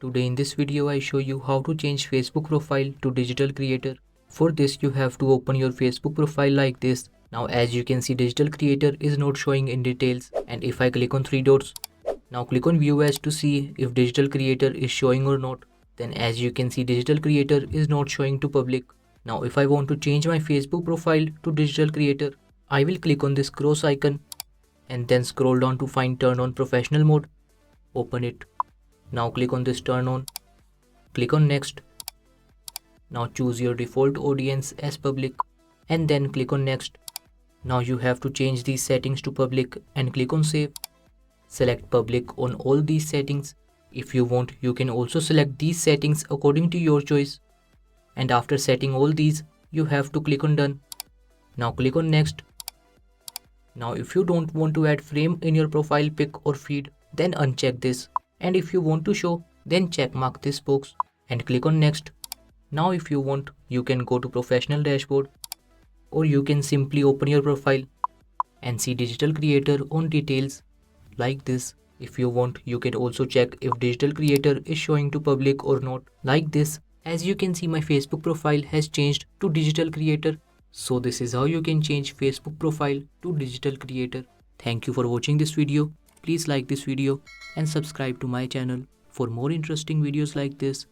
Today in this video I show you how to change Facebook profile to digital creator. For this you have to open your Facebook profile like this. Now as you can see digital creator is not showing in details, and if I click on three dots, now click on view as to see if digital creator is showing or not. Then as you can see digital creator is not showing to public. Now if I want to change my Facebook profile to digital creator, I will click on this cross icon and then scroll down to find turn on professional mode. Open it. Now click on this turn on. Click on next. Now choose your default audience as public and then click on next. Now you have to change these settings to public and click on save. Select public on all these settings. If you want, you can also select these settings according to your choice. And after setting all these, you have to click on done. Now click on next. Now if you don't want to add frame in your profile pic or feed, then uncheck this. And if you want to show, then check mark this box and click on next. Now if you want, you can go to professional dashboard, or you can simply open your profile and see digital creator on details like this. If you want, you can also check if digital creator is showing to public or not like this. As you can see, my Facebook profile has changed to digital creator. So this is how you can change Facebook profile to digital creator. Thank you for watching this video. Please like this video and subscribe to my channel for more interesting videos like this.